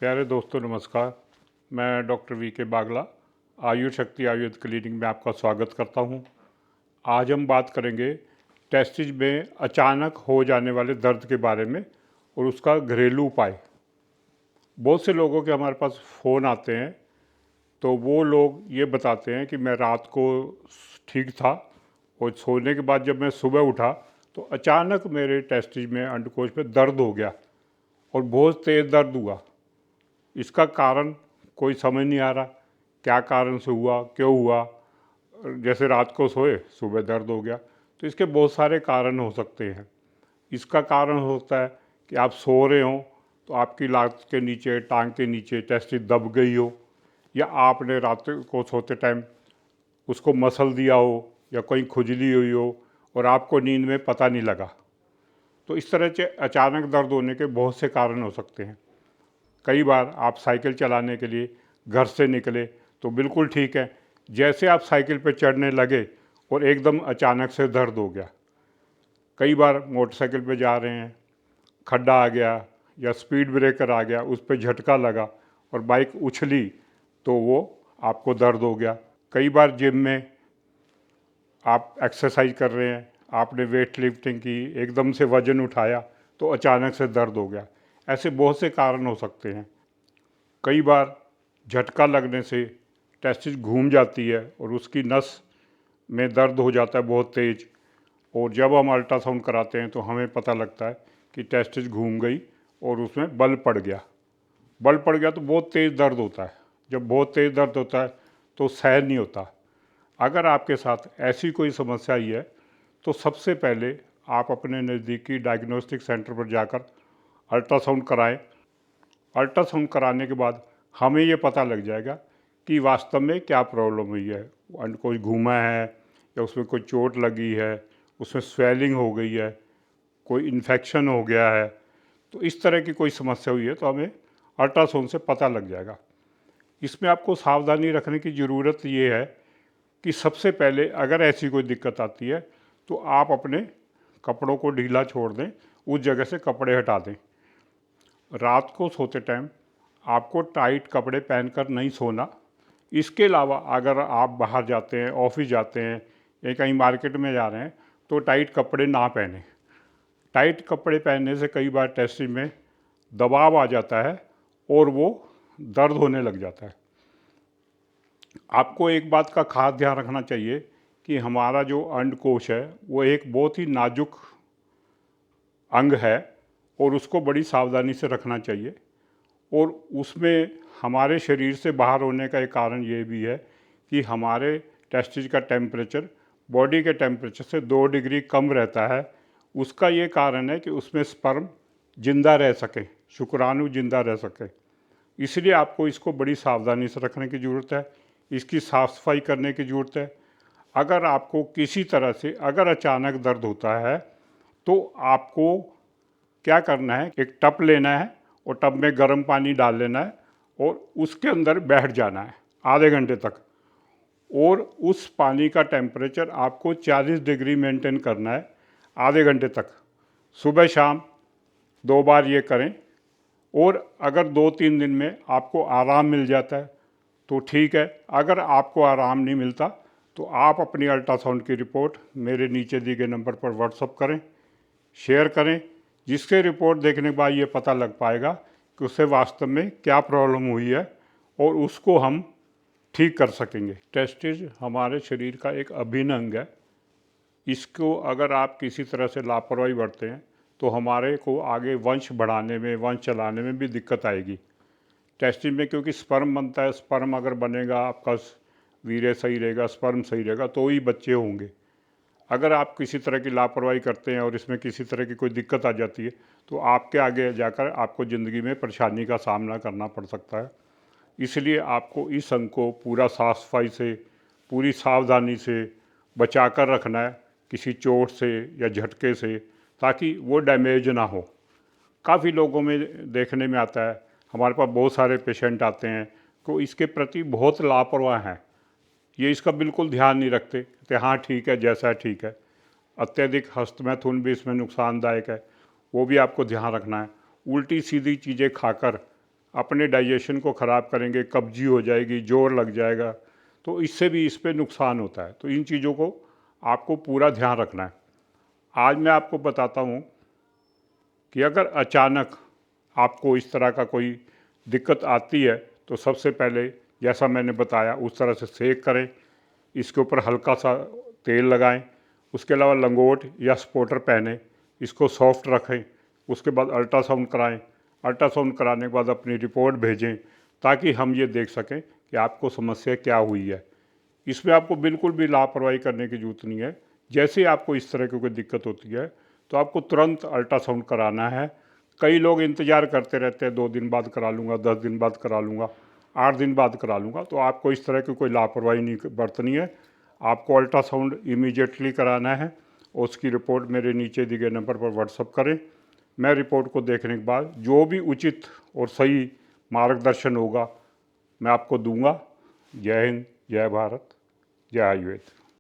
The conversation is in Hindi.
प्यारे दोस्तों नमस्कार। मैं डॉक्टर वी के बागला आयुष शक्ति आयुर्वेद क्लिनिक में आपका स्वागत करता हूं। आज हम बात करेंगे टेस्टिज में अचानक हो जाने वाले दर्द के बारे में और उसका घरेलू उपाय। बहुत से लोगों के हमारे पास फ़ोन आते हैं तो वो लोग ये बताते हैं कि मैं रात को ठीक था और सोने के बाद जब मैं सुबह उठा तो अचानक मेरे टेस्टिज में अंडकोश में दर्द हो गया और बहुत तेज़ दर्द हुआ। इसका कारण कोई समझ नहीं आ रहा, क्या कारण से हुआ, क्यों हुआ। जैसे रात को सोए सुबह दर्द हो गया, तो इसके बहुत सारे कारण हो सकते हैं। इसका कारण होता है कि आप सो रहे हो तो आपकी लात के नीचे, टांग के नीचे टेस्टिस दब गई हो, या आपने रात को सोते टाइम उसको मसल दिया हो, या कोई खुजली हुई हो और आपको नींद में पता नहीं लगा। तो इस तरह से अचानक दर्द होने के बहुत से कारण हो सकते हैं। कई बार आप साइकिल चलाने के लिए घर से निकले तो बिल्कुल ठीक है, जैसे आप साइकिल पर चढ़ने लगे और एकदम अचानक से दर्द हो गया। कई बार मोटरसाइकिल पे जा रहे हैं, खड्डा आ गया या स्पीड ब्रेकर आ गया, उस पर झटका लगा और बाइक उछली तो वो आपको दर्द हो गया। कई बार जिम में आप एक्सरसाइज कर रहे हैं, आपने वेट लिफ्टिंग की, एकदम से वज़न उठाया तो अचानक से दर्द हो गया। ऐसे बहुत से कारण हो सकते हैं। कई बार झटका लगने से टेस्टिस घूम जाती है और उसकी नस में दर्द हो जाता है बहुत तेज़, और जब हम अल्ट्रासाउंड कराते हैं तो हमें पता लगता है कि टेस्टिस घूम गई और उसमें बल पड़ गया। बल पड़ गया तो बहुत तेज़ दर्द होता है। जब बहुत तेज़ दर्द होता है तो सहन नहीं होता। अगर आपके साथ ऐसी कोई समस्या आई है तो सबसे पहले आप अपने नज़दीकी डायग्नोस्टिक सेंटर पर जाकर अल्ट्रासाउंड कराएं। अल्ट्रासाउंड कराने के बाद हमें ये पता लग जाएगा कि वास्तव में क्या प्रॉब्लम हुई है। अंडकोश घूमा है या उसमें कोई चोट लगी है, उसमें स्वेलिंग हो गई है, कोई इन्फेक्शन हो गया है। तो इस तरह की कोई समस्या हुई है तो हमें अल्ट्रासाउंड से पता लग जाएगा। इसमें आपको सावधानी रखने की ज़रूरत ये है कि सबसे पहले अगर ऐसी कोई दिक्कत आती है तो आप अपने कपड़ों को ढीला छोड़ दें, उस जगह से कपड़े हटा दें। रात को सोते टाइम आपको टाइट कपड़े पहनकर नहीं सोना। इसके अलावा अगर आप बाहर जाते हैं, ऑफिस जाते हैं या कहीं मार्केट में जा रहे हैं तो टाइट कपड़े ना पहनें। टाइट कपड़े पहनने से कई बार टेस्टिस में दबाव आ जाता है और वो दर्द होने लग जाता है। आपको एक बात का खास ध्यान रखना चाहिए कि हमारा जो अंडकोश है वो एक बहुत ही नाजुक अंग है और उसको बड़ी सावधानी से रखना चाहिए। और उसमें हमारे शरीर से बाहर होने का एक कारण ये भी है कि हमारे टेस्टिस का टेम्परेचर बॉडी के टेम्परेचर से 2 डिग्री कम रहता है। उसका ये कारण है कि उसमें स्पर्म जिंदा रह सके, शुक्राणु जिंदा रह सके। इसलिए आपको इसको बड़ी सावधानी से रखने की ज़रूरत है। इसकी साफ़ सफाई करने की ज़रूरत है। अगर आपको किसी तरह से अगर अचानक दर्द होता है तो आपको क्या करना है, एक टब लेना है और टब में गर्म पानी डाल लेना है और उसके अंदर बैठ जाना है आधे घंटे तक। और उस पानी का टेम्परेचर आपको 40 डिग्री मेंटेन करना है आधे घंटे तक। सुबह शाम 2 बार ये करें। और अगर 2-3 दिन में आपको आराम मिल जाता है तो ठीक है। अगर आपको आराम नहीं मिलता तो आप अपनी अल्ट्रासाउंड की रिपोर्ट मेरे नीचे दिए गए नंबर पर व्हाट्सअप करें, शेयर करें, जिसके रिपोर्ट देखने के बाद ये पता लग पाएगा कि उससे वास्तव में क्या प्रॉब्लम हुई है और उसको हम ठीक कर सकेंगे। टेस्टिस हमारे शरीर का एक अभिन्न अंग है। इसको अगर आप किसी तरह से लापरवाही बरते हैं तो हमारे को आगे वंश बढ़ाने में, वंश चलाने में भी दिक्कत आएगी। टेस्टिस में क्योंकि स्पर्म बनता है, स्पर्म अगर बनेगा, आपका वीर्य सही रहेगा, स्पर्म सही रहेगा तो ही बच्चे होंगे। अगर आप किसी तरह की लापरवाही करते हैं और इसमें किसी तरह की कोई दिक्कत आ जाती है तो आपके आगे जाकर आपको ज़िंदगी में परेशानी का सामना करना पड़ सकता है। इसलिए आपको इस अंग को पूरा साफ सफाई से, पूरी सावधानी से बचा कर रखना है किसी चोट से या झटके से, ताकि वो डैमेज ना हो। काफ़ी लोगों में देखने में आता है, हमारे पास बहुत सारे पेशेंट आते हैं तो इसके प्रति बहुत लापरवाह हैं। ये इसका बिल्कुल ध्यान नहीं रखते, कहते हाँ ठीक है, जैसा है ठीक है। अत्यधिक हस्तमैथुन भी इसमें नुकसानदायक है, वो भी आपको ध्यान रखना है। उल्टी सीधी चीज़ें खाकर अपने डाइजेशन को ख़राब करेंगे, कब्जी हो जाएगी, जोर लग जाएगा, तो इससे भी इस पे नुकसान होता है। तो इन चीज़ों को आपको पूरा ध्यान रखना है। आज मैं आपको बताता हूँ कि अगर अचानक आपको इस तरह का कोई दिक्कत आती है तो सबसे पहले जैसा मैंने बताया उस तरह से सेक करें, इसके ऊपर हल्का सा तेल लगाएं, उसके अलावा लंगोट या स्पोर्टर पहने, इसको सॉफ्ट रखें, उसके बाद अल्ट्रासाउंड कराएं। अल्ट्रासाउंड कराने के बाद अपनी रिपोर्ट भेजें ताकि हम ये देख सकें कि आपको समस्या क्या हुई है। इसमें आपको बिल्कुल भी लापरवाही करने की ज़रूरत नहीं है। जैसे ही आपको इस तरह की कोई दिक्कत होती है तो आपको तुरंत अल्ट्रासाउंड कराना है। कई लोग इंतज़ार करते रहते हैं, 2 दिन बाद करा लूँगा, 10 दिन बाद करा लूँगा, 8 दिन बाद करा लूँगा। तो आपको इस तरह की कोई लापरवाही नहीं बरतनी है। आपको अल्ट्रासाउंड इमीडिएटली कराना है और उसकी रिपोर्ट मेरे नीचे दिए गए नंबर पर व्हाट्सअप करें। मैं रिपोर्ट को देखने के बाद जो भी उचित और सही मार्गदर्शन होगा मैं आपको दूंगा। जय हिंद, जय भारत, जय आयुर्वेद।